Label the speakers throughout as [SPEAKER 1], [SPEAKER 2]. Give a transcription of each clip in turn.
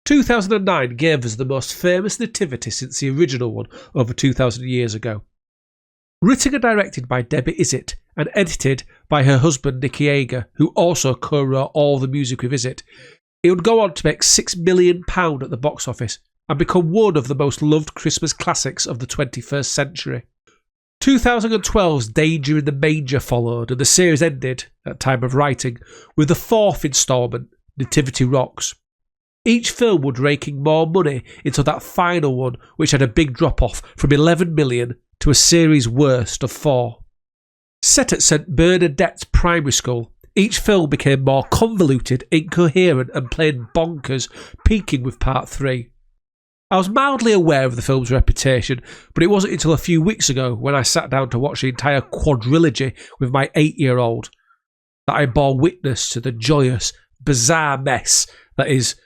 [SPEAKER 1] 2009 gave us the most famous Nativity since the original one over 2,000 years ago. Written and directed by Debbie Izzet and edited by her husband Nicky Yeager, who also co-wrote all the music with Izzet, it would go on to make £6 million at the box office and become one of the most loved Christmas classics of the 21st century. 2012's Danger in the Manger followed, and the series ended, at time of writing, with the fourth instalment, Nativity Rocks. Each film would rake in more money into that final one, which had a big drop-off from 11 million to a series' worst of 4. Set at St Bernadette's Primary School, each film became more convoluted, incoherent and plain bonkers, peaking with Part 3. I was mildly aware of the film's reputation, but it wasn't until a few weeks ago when I sat down to watch the entire quadrilogy with my 8-year-old that I bore witness to the joyous, bizarre mess that is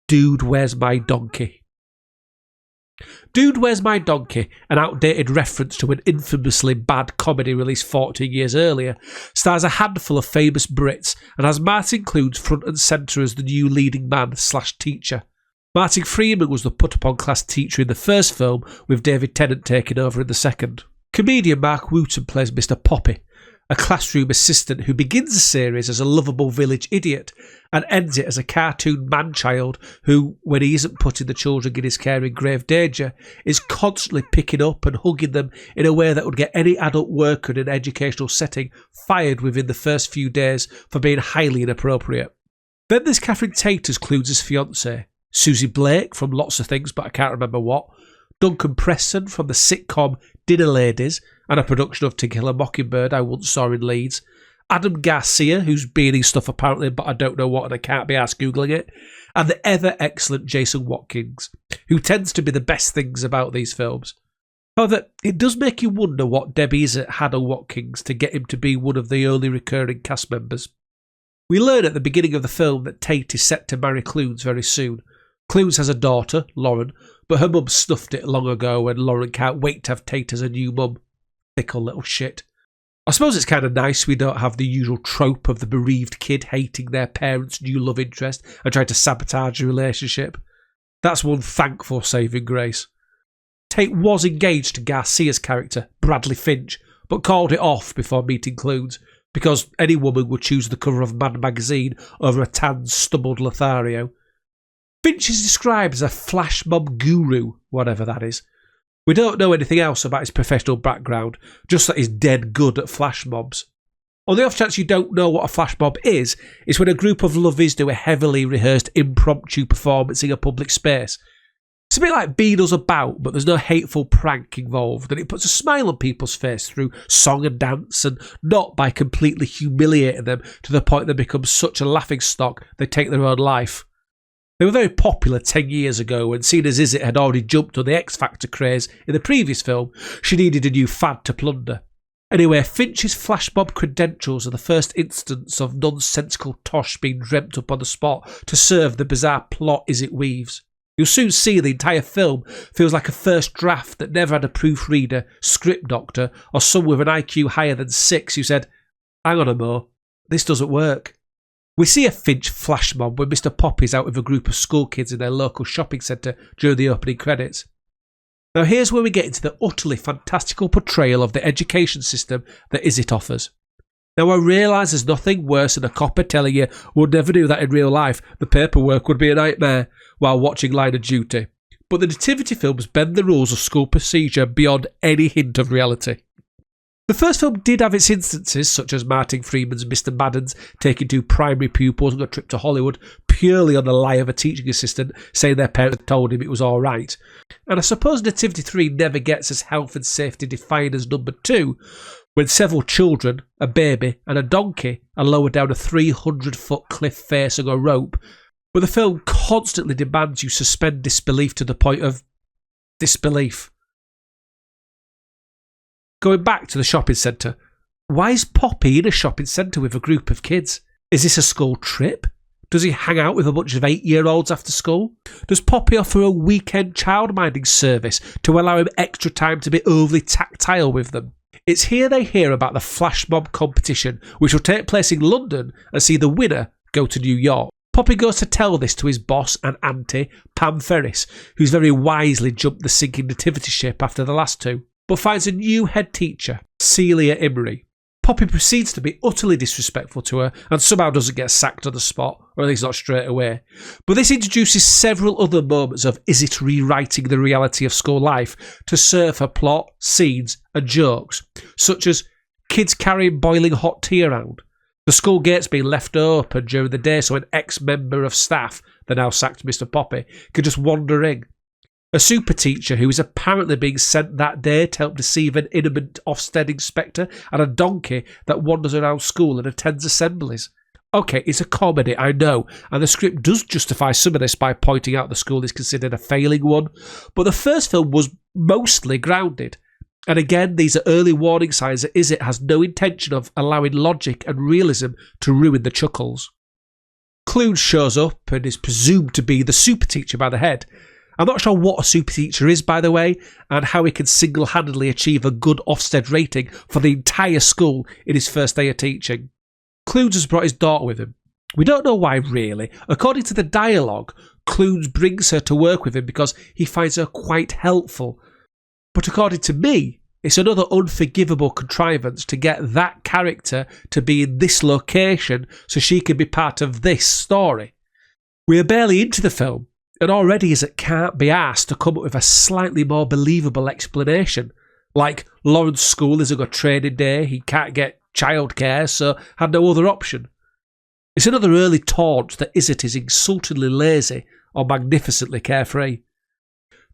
[SPEAKER 1] Dude, Where's My Donkey? Dude, Where's My Donkey, an outdated reference to an infamously bad comedy released 14 years earlier, stars a handful of famous Brits and has Martin Clunes front and centre as the new leading man/teacher. Martin Freeman was the put-upon-class teacher in the first film, with David Tennant taking over in the second. Comedian Mark Wooten plays Mr. Poppy, a classroom assistant who begins the series as a lovable village idiot and ends it as a cartoon man-child who, when he isn't putting the children in his care in grave danger, is constantly picking up and hugging them in a way that would get any adult worker in an educational setting fired within the first few days for being highly inappropriate. Then there's Catherine Tate as Clunes' fiancée, Susie Blake from lots of things but I can't remember what, Duncan Preston from the sitcom Dinner Ladies and a production of To Kill a Mockingbird I once saw in Leeds, Adam Garcia, who's been in stuff apparently but I don't know what and I can't be asked googling it, and the ever excellent Jason Watkins, who tends to be the best things about these films. However, it does make you wonder what Debbie Izzet had on Watkins to get him to be one of the only recurring cast members. We learn at the beginning of the film that Tate is set to marry Clunes very soon. Clunes has a daughter, Lauren, but her mum snuffed it long ago and Lauren can't wait to have Tate as a new mum. Fickle little shit. I suppose it's kind of nice we don't have the usual trope of the bereaved kid hating their parents' new love interest and trying to sabotage the relationship. That's one thankful saving grace. Tate was engaged to Garcia's character, Bradley Finch, but called it off before meeting Clunes, because any woman would choose the cover of Mad magazine over a tan, stubbled Lothario. Finch is described as a flash mob guru, whatever that is. We don't know anything else about his professional background, just that he's dead good at flash mobs. On the off chance you don't know what a flash mob is, it's when a group of lovies do a heavily rehearsed impromptu performance in a public space. It's a bit like Beadle's About, but there's no hateful prank involved, and it puts a smile on people's face through song and dance, and not by completely humiliating them to the point they become such a laughingstock they take their own life. They were very popular 10 years ago, and seeing as Izzet had already jumped on the X Factor craze in the previous film, she needed a new fad to plunder. Anyway, Finch's flash mob credentials are the first instance of nonsensical tosh being dreamt up on the spot to serve the bizarre plot Izzet weaves. You'll soon see the entire film feels like a first draft that never had a proofreader, script doctor, or someone with an IQ higher than 6 who said, "Hang on a mo, this doesn't work." We see a Finch flash mob when Mr. Poppy's out with a group of school kids in their local shopping centre during the opening credits. Now here's where we get into the utterly fantastical portrayal of the education system that Izzet offers. Now I realise there's nothing worse than a copper telling you we'll never do that in real life, the paperwork would be a nightmare, while watching Line of Duty. But the Nativity films bend the rules of school procedure beyond any hint of reality. The first film did have its instances, such as Martin Freeman's Mr. Madden's taking 2 primary pupils on a trip to Hollywood purely on the lie of a teaching assistant saying their parents told him it was alright. And I suppose Nativity 3 never gets as health and safety defined as number 2, when several children, a baby and a donkey are lowered down a 300-foot cliff face on a rope, but the film constantly demands you suspend disbelief to the point of disbelief. Going back to the shopping centre, why is Poppy in a shopping centre with a group of kids? Is this a school trip? Does he hang out with a bunch of 8-year-olds after school? Does Poppy offer a weekend childminding service to allow him extra time to be overly tactile with them? It's here they hear about the flash mob competition, which will take place in London and see the winner go to New York. Poppy goes to tell this to his boss and auntie, Pam Ferris, who's very wisely jumped the sinking nativity ship after the last two, but finds a new head teacher, Celia Imrie. Poppy proceeds to be utterly disrespectful to her and somehow doesn't get sacked on the spot, or at least not straight away. But this introduces several other moments of Is It rewriting the reality of school life to serve her plot, scenes and jokes, such as kids carrying boiling hot tea around, the school gates being left open during the day so an ex-member of staff, the now sacked Mr. Poppy, could just wander in, a super teacher who is apparently being sent that day to help deceive an intimate Ofsted inspector, and a donkey that wanders around school and attends assemblies. Okay, it's a comedy, I know, and the script does justify some of this by pointing out the school is considered a failing one, but the first film was mostly grounded. And again, these are early warning signs that Is It has no intention of allowing logic and realism to ruin the chuckles. Clune shows up and is presumed to be the super teacher by the head. I'm not sure what a super teacher is, by the way, and how he can single-handedly achieve a good Ofsted rating for the entire school in his first day of teaching. Clunes has brought his daughter with him. We don't know why, really. According to the dialogue, Clunes brings her to work with him because he finds her quite helpful. But according to me, it's another unforgivable contrivance to get that character to be in this location so she can be part of this story. We are barely into the film, and already Is It can't be asked to come up with a slightly more believable explanation. Like, Lawrence's school isn't a training day, he can't get childcare, so had no other option. It's another early taunt that Is It is insultingly lazy or magnificently carefree.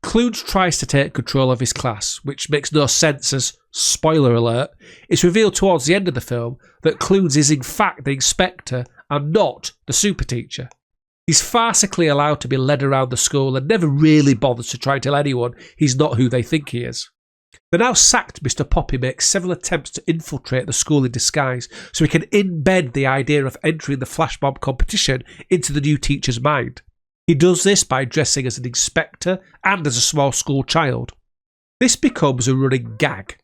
[SPEAKER 1] Clunes tries to take control of his class, which makes no sense as, spoiler alert, it's revealed towards the end of the film that Clunes is in fact the inspector and not the super teacher. He's farcically allowed to be led around the school and never really bothers to try and tell anyone he's not who they think he is. The now sacked Mr. Poppy makes several attempts to infiltrate the school in disguise so he can embed the idea of entering the flash mob competition into the new teacher's mind. He does this by dressing as an inspector and as a small school child. This becomes a running gag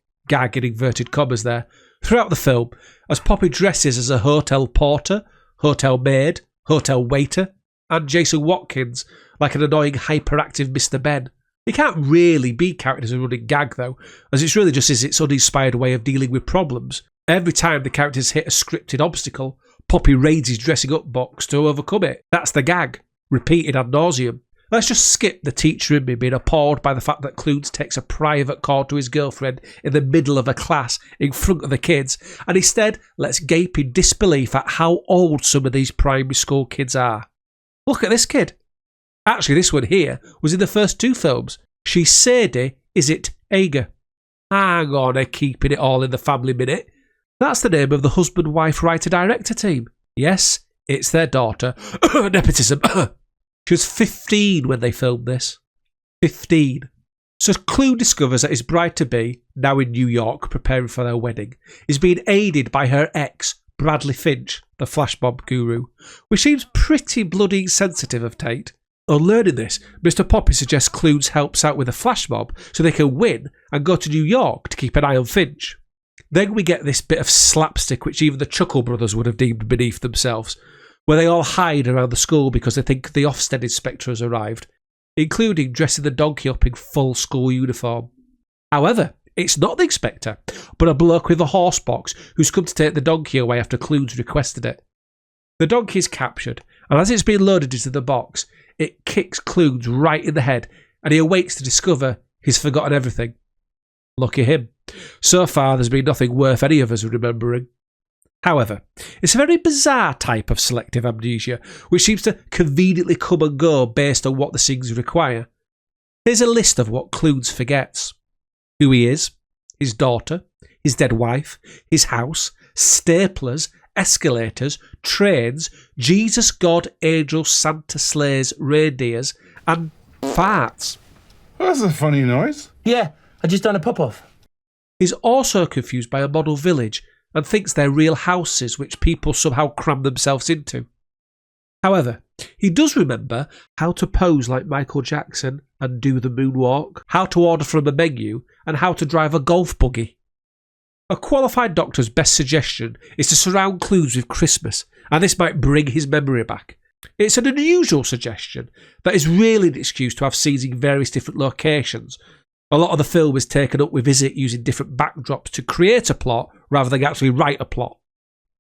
[SPEAKER 1] in inverted commas there, throughout the film, as Poppy dresses as a hotel porter, hotel maid, hotel waiter, and Jason Watkins like an annoying hyperactive Mr. Ben. He can't really be carried as a running gag though, as it's really just its uninspired way of dealing with problems. Every time the characters hit a scripted obstacle, Poppy raids his dressing up box to overcome it. That's the gag, repeated ad nauseum. Let's just skip the teacher in me being appalled by the fact that Clunes takes a private call to his girlfriend in the middle of a class in front of the kids, and instead let's gape in disbelief at how old some of these primary school kids are. Look at this kid. Actually, this one here was in the first two films. She's Sadie, Is It Ager. Hang on, keeping it all in the family minute. That's the name of the husband, wife, writer-director team. Yes, it's their daughter. Nepotism. She was 15 when they filmed this. 15. So Clune discovers that his bride-to-be, now in New York preparing for their wedding, is being aided by her ex, Bradley Finch, the flash mob guru, which seems pretty bloody insensitive of Tate. On learning this, Mr. Poppy suggests Clunes helps out with a flash mob so they can win and go to New York to keep an eye on Finch. Then we get this bit of slapstick which even the Chuckle Brothers would have deemed beneath themselves, where they all hide around the school because they think the Ofsted inspector has arrived, including dressing the donkey up in full school uniform. However, it's not the inspector, but a bloke with a horse box who's come to take the donkey away after Clunes requested it. The donkey is captured, and as it's being loaded into the box, it kicks Clunes right in the head, and he awakes to discover he's forgotten everything. Lucky him. So far, there's been nothing worth any of us remembering. However, it's a very bizarre type of selective amnesia, which seems to conveniently come and go based on what the scenes require. Here's a list of what Clunes forgets. Who he is, his daughter, his dead wife, his house, staplers, escalators, trains, Jesus, God, angels, Santa, sleighs, reindeers, and farts.
[SPEAKER 2] That's a funny noise.
[SPEAKER 3] Yeah, I just done a pop-off.
[SPEAKER 1] He's also confused by a model village and thinks they're real houses which people somehow cram themselves into. However, he does remember how to pose like Michael Jackson and do the moonwalk, how to order from a menu, and how to drive a golf buggy. A qualified doctor's best suggestion is to surround Clunes with Christmas, and this might bring his memory back. It's an unusual suggestion that is really an excuse to have scenes in various different locations. A lot of the film is taken up with Is It using different backdrops to create a plot rather than actually write a plot.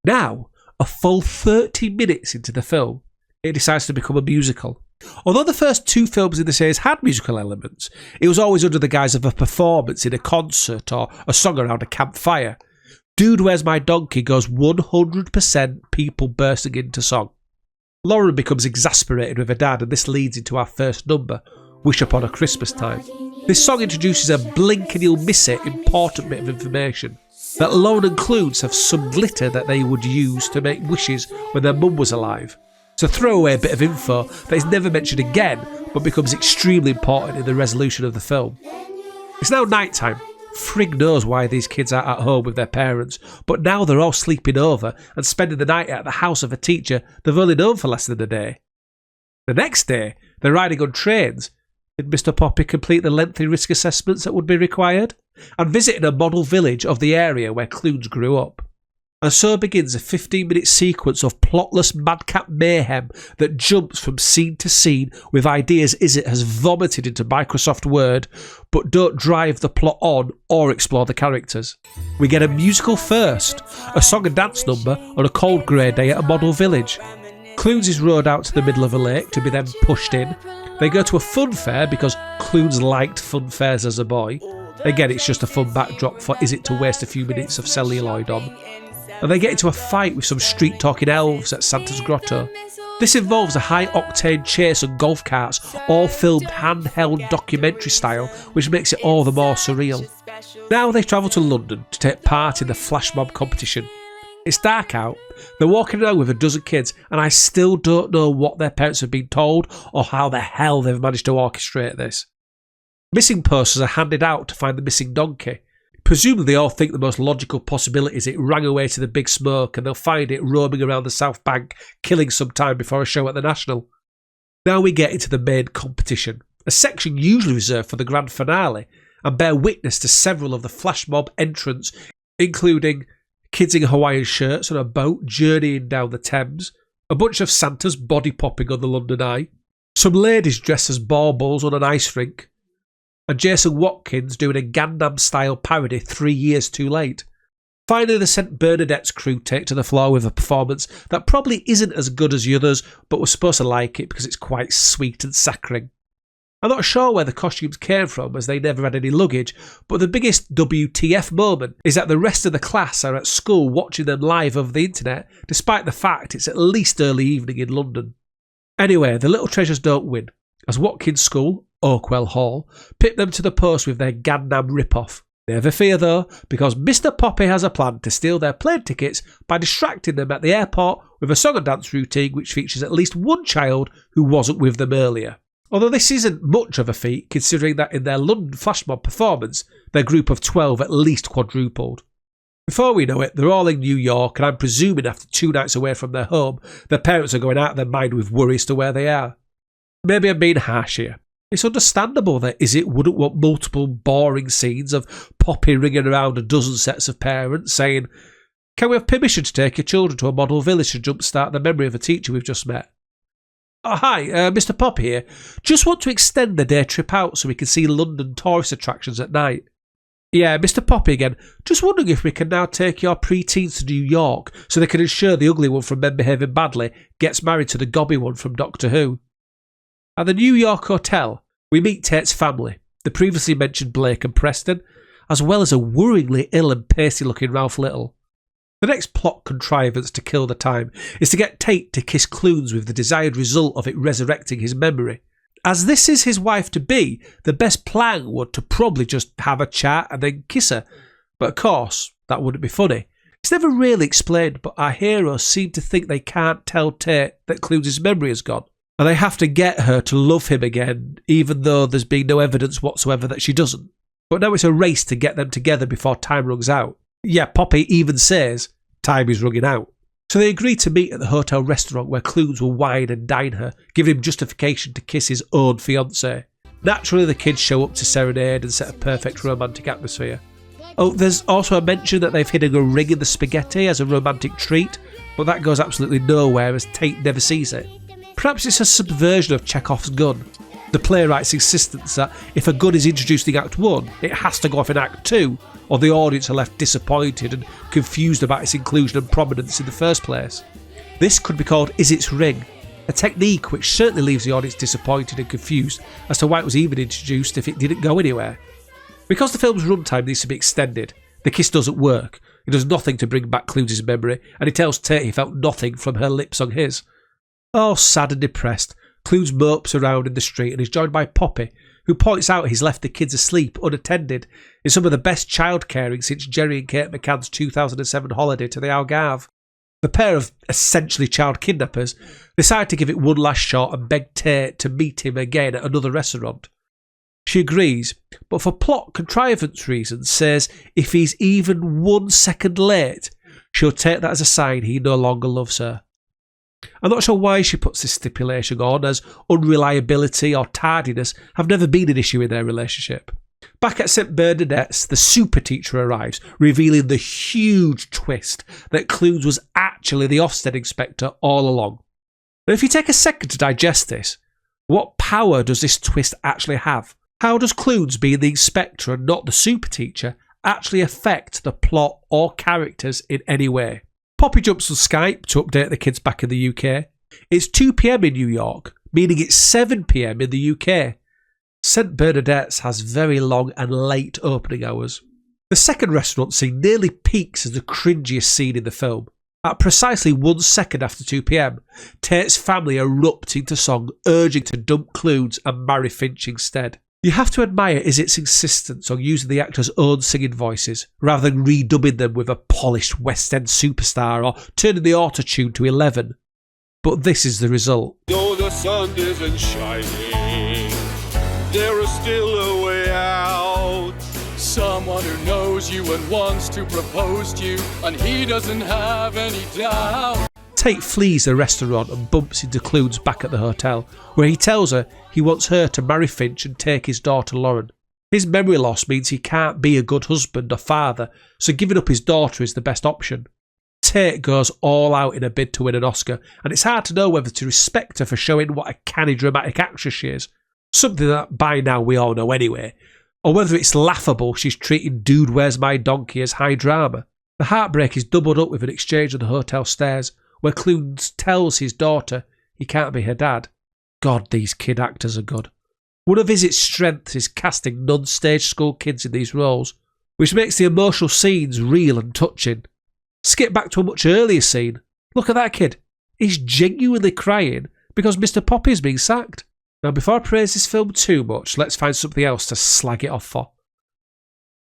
[SPEAKER 1] Now, a full 30 minutes into the film, it decides to become a musical. Although the first two films in the series had musical elements, it was always under the guise of a performance in a concert or a song around a campfire. Dude, Where's My Donkey goes 100% people bursting into song. Lauren becomes exasperated with her dad, and this leads into our first number, Wish Upon a Christmas Time. This song introduces a blink and you'll miss it important bit of information, that Lauren and Clunes have some glitter that they would use to make wishes when their mum was alive. It's a throwaway bit of info that is never mentioned again, but becomes extremely important in the resolution of the film. It's now night time. Frig knows why these kids are at home with their parents, but now they're all sleeping over and spending the night at the house of a teacher they've only known for less than a day. The next day, they're riding on trains. Did Mr. Poppy complete the lengthy risk assessments that would be required? And visiting a model village of the area where Clunes grew up. And so begins a 15-minute sequence of plotless madcap mayhem that jumps from scene to scene with ideas Is It has vomited into Microsoft Word, but don't drive the plot on or explore the characters. We get a musical first, a song and dance number on a cold grey day at a model village. Clunes is rowed out to the middle of a lake to be then pushed in. They go to a fun fair because Clunes liked fun fairs as a boy. Again, it's just a fun backdrop for Is It to waste a few minutes of celluloid on. And they get into a fight with some street-talking elves at Santa's Grotto. This involves a high-octane chase on golf carts, all filmed handheld documentary style, which makes it all the more surreal. Now they travel to London to take part in the flash mob competition. It's dark out, they're walking around with a dozen kids, and I still don't know what their parents have been told or how the hell they've managed to orchestrate this. Missing posters are handed out to find the missing donkey. Presumably they all think the most logical possibility is it rang away to the big smoke and they'll find it roaming around the South Bank, killing some time before a show at the National. Now we get into the main competition, a section usually reserved for the grand finale, and bear witness to several of the flash mob entrants, including kids in Hawaiian shirts on a boat journeying down the Thames, a bunch of Santas body popping on the London Eye, some ladies dressed as baubles on an ice rink, and Jason Watkins doing a Gundam-style parody 3 years too late. Finally, the St. Bernadette's crew take to the floor with a performance that probably isn't as good as the others, but we're supposed to like it because it's quite sweet and saccharine. I'm not sure where the costumes came from, as they never had any luggage, but the biggest WTF moment is that the rest of the class are at school watching them live over the internet, despite the fact it's at least early evening in London. Anyway, the little treasures don't win, as Watkins' school, Oakwell Hall, pip them to the post with their Gundam rip-off. Never fear though, because Mr. Poppy has a plan to steal their plane tickets by distracting them at the airport with a song and dance routine which features at least one child who wasn't with them earlier. Although this isn't much of a feat, considering that in their London flash mob performance, their group of 12 at least quadrupled. Before we know it, they're all in New York, and I'm presuming after 2 nights away from their home, their parents are going out of their mind with worry as to where they are. Maybe I'm being harsh here. It's understandable that Is It wouldn't want multiple boring scenes of Poppy ringing around a dozen sets of parents saying, "Can we have permission to take your children to a model village to jumpstart the memory of a teacher we've just met?" "Oh, hi, Mr. Poppy here. Just want to extend the day trip out so we can see London tourist attractions at night." "Yeah, Mr. Poppy again. Just wondering if we can now take your pre-teens to New York so they can ensure the ugly one from Men Behaving Badly gets married to the gobby one from Doctor Who." At the New York hotel, we meet Tate's family, the previously mentioned Blake and Preston, as well as a worryingly ill and pasty-looking Ralph Little. The next plot contrivance to kill the time is to get Tate to kiss Clunes with the desired result of it resurrecting his memory. As this is his wife-to-be, the best plan would to probably just have a chat and then kiss her. But of course, that wouldn't be funny. It's never really explained, but our heroes seem to think they can't tell Tate that Clunes' memory is gone. And they have to get her to love him again, even though there's been no evidence whatsoever that she doesn't. But now it's a race to get them together before time runs out. Yeah, Poppy even says time is running out. So they agree to meet at the hotel restaurant where Clunes will wine and dine her, giving him justification to kiss his own fiancée. Naturally, the kids show up to serenade and set a perfect romantic atmosphere. Oh, there's also a mention that they've hidden a ring in the spaghetti as a romantic treat, but that goes absolutely nowhere as Tate never sees it. Perhaps it's a subversion of Chekhov's gun, the playwright's insistence that if a gun is introduced in Act 1, it has to go off in Act 2, or the audience are left disappointed and confused about its inclusion and prominence in the first place. This could be called Is Its Ring, a technique which certainly leaves the audience disappointed and confused as to why it was even introduced if it didn't go anywhere. Because the film's runtime needs to be extended, the kiss doesn't work. It does nothing to bring back Clunes' memory, and he tells Tate he felt nothing from her lips on his. All sad and depressed, Clunes mopes around in the street and is joined by Poppy, who points out he's left the kids asleep unattended in some of the best child caring since Jerry and Kate McCann's 2007 holiday to the Algarve. The pair of essentially child kidnappers decide to give it one last shot and beg Tate to meet him again at another restaurant. She agrees, but for plot contrivance reasons says if he's even 1 second late, she'll take that as a sign he no longer loves her. I'm not sure why she puts this stipulation on, as unreliability or tardiness have never been an issue in their relationship. Back at St Bernadette's, the super teacher arrives, revealing the huge twist that Clunes was actually the Ofsted inspector all along. Now, if you take a second to digest this, what power does this twist actually have? How does Clunes being the inspector and not the super teacher actually affect the plot or characters in any way? Poppy jumps on Skype to update the kids back in the UK. It's 2 PM in New York, meaning it's 7 PM in the UK. St Bernadette's has very long and late opening hours. The second restaurant scene nearly peaks as the cringiest scene in the film. At precisely 1 second after 2 PM, Tate's family erupt into song, urging to dump Clunes and marry Finch instead. You have to admire Izzet's insistence on using the actors' own singing voices, rather than redubbing them with a polished West End superstar or turning the auto-tune to 11. But this is the result.
[SPEAKER 4] Though the sun isn't shining, there is still a way out.
[SPEAKER 5] Someone who knows you and wants to propose to you, and he doesn't have any doubt.
[SPEAKER 1] Tate flees the restaurant and bumps into Clunes back at the hotel, where he tells her he wants her to marry Finch and take his daughter Lauren. His memory loss means he can't be a good husband or father, so giving up his daughter is the best option. Tate goes all out in a bid to win an Oscar, and it's hard to know whether to respect her for showing what a canny dramatic actress she is, something that by now we all know anyway, or whether it's laughable she's treating Dude Where's My Donkey as high drama. The heartbreak is doubled up with an exchange on the hotel stairs, where Clunes tells his daughter he can't be her dad. God, these kid actors are good. One of Izzet's strengths is casting non-stage school kids in these roles, which makes the emotional scenes real and touching. Skip back to a much earlier scene. Look at that kid. He's genuinely crying because Mr. Poppy is being sacked. Now, before I praise this film too much, let's find something else to slag it off for.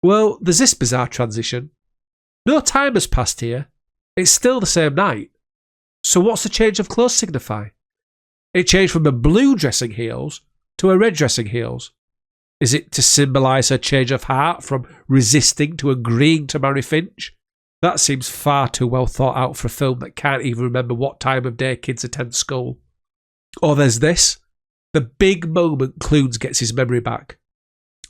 [SPEAKER 1] Well, there's this bizarre transition. No time has passed here. It's still the same night. So what's the change of clothes signify? It changed from a blue dressing heels to a red dressing heels. Is it to symbolise her change of heart from resisting to agreeing to marry Finch? That seems far too well thought out for a film that can't even remember what time of day kids attend school. Or there's this. The big moment Clunes gets his memory back.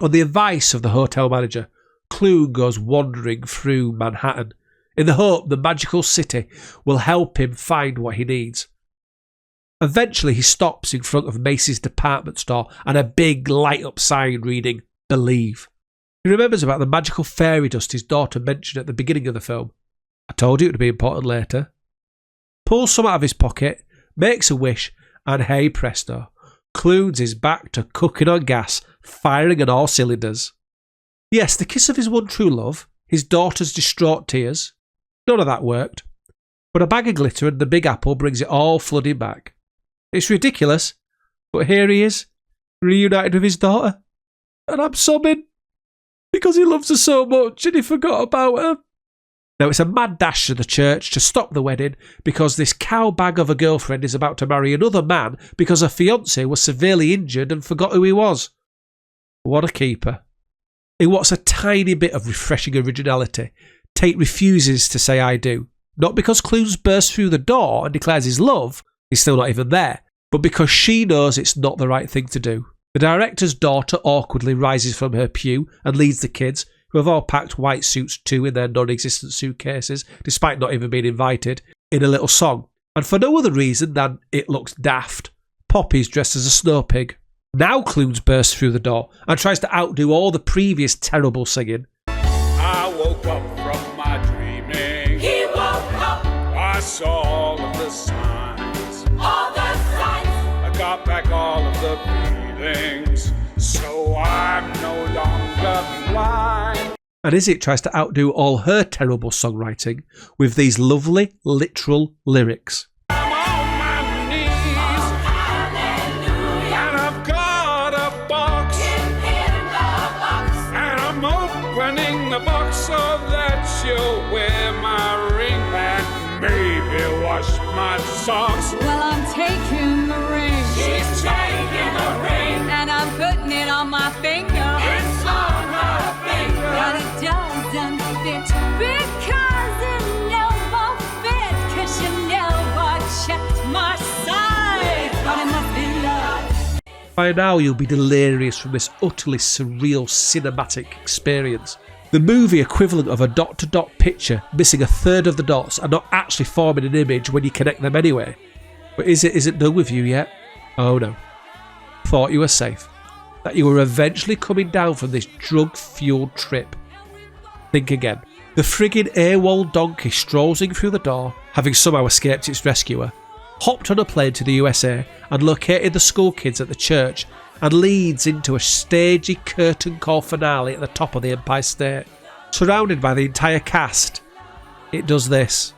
[SPEAKER 1] On the advice of the hotel manager, Clune goes wandering through Manhattan, in the hope the magical city will help him find what he needs. Eventually he stops in front of Macy's department store and a big light-up sign reading, Believe. He remembers about the magical fairy dust his daughter mentioned at the beginning of the film. I told you it would be important later. Pulls some out of his pocket, makes a wish, and hey presto, Clunes is back to cooking on gas, firing on all cylinders. Yes, the kiss of his one true love, his daughter's distraught tears, none of that worked. But a bag of glitter and the Big Apple brings it all flooding back. It's ridiculous, but here he is, reunited with his daughter. And I'm sobbing, because he loves her so much and he forgot about her. Now it's a mad dash to the church to stop the wedding because this cow bag of a girlfriend is about to marry another man because her fiancé was severely injured and forgot who he was. What a keeper. In what's a tiny bit of refreshing originality, Tate refuses to say I do. Not because Clunes bursts through the door and declares his love, he's still not even there, but because she knows it's not the right thing to do. The director's daughter awkwardly rises from her pew and leads the kids, who have all packed white suits too in their non-existent suitcases, despite not even being invited, in a little song, And for no other reason than it looks daft, Poppy's dressed as a snow pig. Now Clunes bursts through the door and tries to outdo all the previous terrible singing.
[SPEAKER 4] I woke up from my dreaming.
[SPEAKER 6] He woke up,
[SPEAKER 4] I saw all of the signs.
[SPEAKER 6] all the signs.
[SPEAKER 4] I got back all of the feelings. So I'm no longer blind.
[SPEAKER 1] And Izzet tries to outdo all her terrible songwriting with these lovely, literal lyrics.
[SPEAKER 4] I'm on my knees.
[SPEAKER 6] Hallelujah.
[SPEAKER 4] And I've got a box.
[SPEAKER 6] In the box.
[SPEAKER 4] And I'm opening the box so that she'll wear my ring and maybe wash my socks.
[SPEAKER 7] Well, I'm taking the ring,
[SPEAKER 6] She's taking the ring.
[SPEAKER 7] and I'm putting it on my finger.
[SPEAKER 6] It's on her finger.
[SPEAKER 7] But it doesn't fit because it never fit. 'Cause you never checked my size. But it must be love.
[SPEAKER 1] By now you'll be delirious from this utterly surreal cinematic experience. The movie equivalent of a dot-to-dot picture missing a third of the dots and not actually forming an image when you connect them anyway. But is it done with you yet? Oh no. Thought you were safe. That you were eventually coming down from this drug-fueled trip. Think again. The friggin' AWOL donkey strolling through the door, having somehow escaped its rescuer, hopped on a plane to the USA and located the school kids at the church and leads into a stagey curtain call finale at the top of the Empire State. Surrounded by the entire cast, it does this.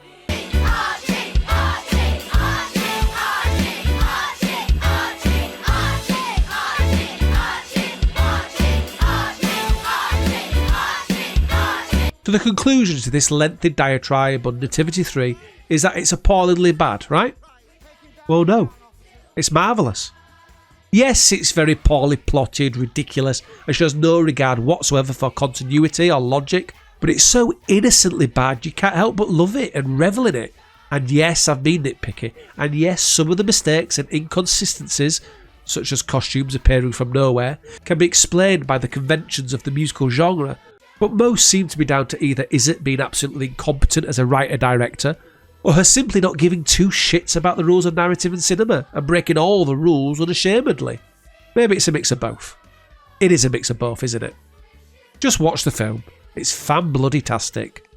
[SPEAKER 1] So the conclusion to this lengthy diatribe on Nativity 3 is that it's appallingly bad, right? Well, no. It's marvellous. Yes, it's very poorly plotted, ridiculous, and shows no regard whatsoever for continuity or logic, but it's so innocently bad you can't help but love it and revel in it. And yes, I've been nitpicky, and yes, some of the mistakes and inconsistencies, such as costumes appearing from nowhere, can be explained by the conventions of the musical genre, but most seem to be down to either Izzet being absolutely incompetent as a writer-director, or her simply not giving two shits about the rules of narrative and cinema and breaking all the rules unashamedly. Maybe it's a mix of both. It is a mix of both, isn't it? Just watch the film. It's fan-bloody-tastic.